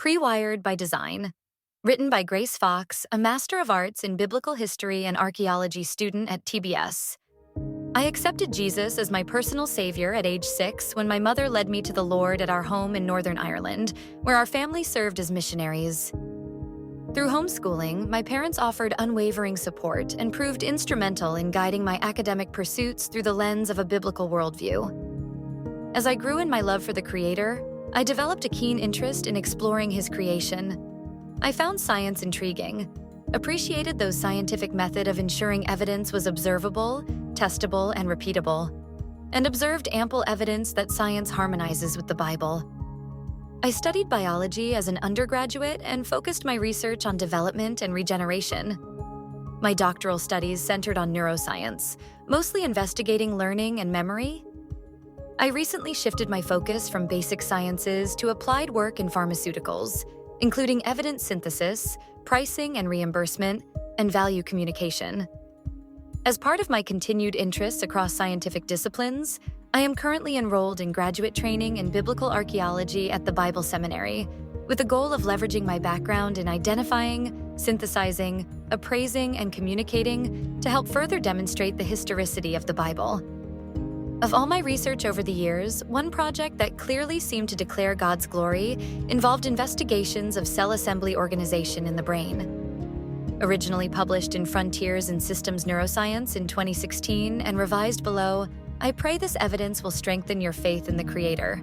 Pre-Wired by Design, written by Grace Fox, a Master of Arts in Biblical History and Archaeology student at TBS. I accepted Jesus as my personal savior at age 6 when my mother led me to the Lord at our home in Northern Ireland, where our family served as missionaries. Through homeschooling, my parents offered unwavering support and proved instrumental in guiding my academic pursuits through the lens of a biblical worldview. As I grew in my love for the Creator, I developed a keen interest in exploring His creation. I found science intriguing, appreciated the scientific method of ensuring evidence was observable, testable, and repeatable, and observed ample evidence that science harmonizes with the Bible. I studied biology as an undergraduate and focused my research on development and regeneration. My doctoral studies centered on neuroscience, mostly investigating learning and memory. I recently shifted my focus from basic sciences to applied work in pharmaceuticals, including evidence synthesis, pricing and reimbursement, and value communication. As part of my continued interests across scientific disciplines, I am currently enrolled in graduate training in biblical archaeology at the Bible Seminary, with the goal of leveraging my background in identifying, synthesizing, appraising, and communicating to help further demonstrate the historicity of the Bible. Of all my research over the years, one project that clearly seemed to declare God's glory involved investigations of cell assembly organization in the brain. Originally published in Frontiers in Systems Neuroscience in 2016 and revised below, I pray this evidence will strengthen your faith in the Creator.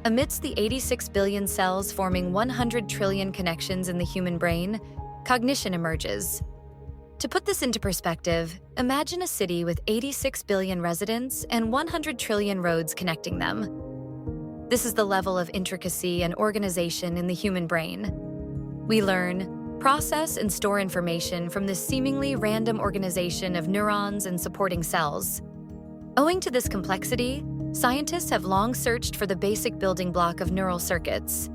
Amidst the 86 billion cells forming 100 trillion connections in the human brain, cognition emerges. To put this into perspective, imagine a city with 86 billion residents and 100 trillion roads connecting them. This is the level of intricacy and organization in the human brain. We learn, process, and store information from this seemingly random organization of neurons and supporting cells. Owing to this complexity, scientists have long searched for the basic building block of neural circuits,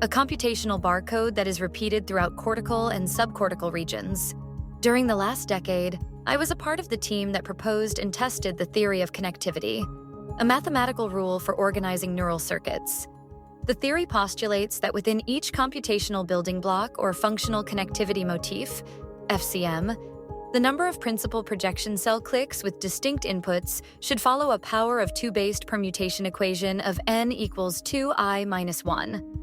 a computational barcode that is repeated throughout cortical and subcortical regions. During the last decade, I was a part of the team that proposed and tested the theory of connectivity, a mathematical rule for organizing neural circuits. The theory postulates that within each computational building block or functional connectivity motif, FCM, the number of principal projection cell clicks with distinct inputs should follow a power of 2-based permutation equation of n equals 2i minus 1.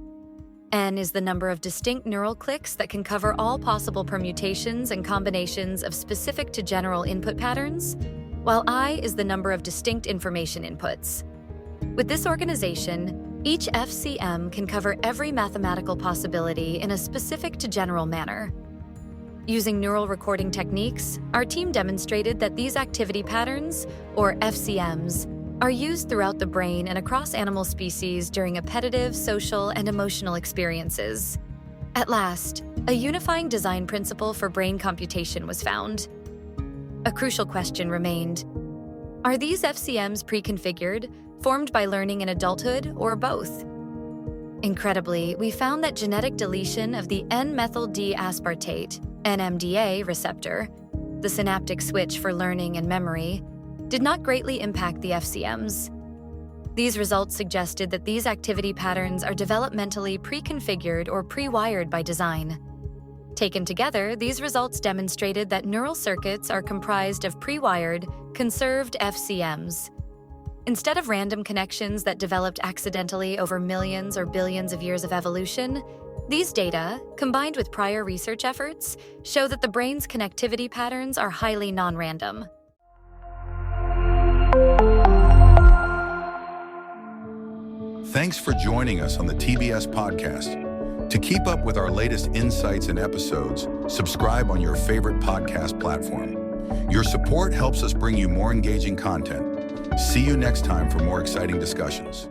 N is the number of distinct neural clicks that can cover all possible permutations and combinations of specific to general input patterns, while I is the number of distinct information inputs. With this organization, each FCM can cover every mathematical possibility in a specific to general manner. Using neural recording techniques, our team demonstrated that these activity patterns, or FCMs, are used throughout the brain and across animal species during appetitive, social, and emotional experiences. At last, a unifying design principle for brain computation was found. A crucial question remained. Are these FCMs pre-configured, formed by learning in adulthood, or both? Incredibly, we found that genetic deletion of the N-methyl D-aspartate, NMDA receptor, the synaptic switch for learning and memory, did not greatly impact the FCMs. These results suggested that these activity patterns are developmentally pre-configured or pre-wired by design. Taken together, these results demonstrated that neural circuits are comprised of pre-wired, conserved FCMs. Instead of random connections that developed accidentally over millions or billions of years of evolution, these data, combined with prior research efforts, show that the brain's connectivity patterns are highly non-random. Thanks for joining us on the TBS podcast. To keep up with our latest insights and episodes, subscribe on your favorite podcast platform. Your support helps us bring you more engaging content. See you next time for more exciting discussions.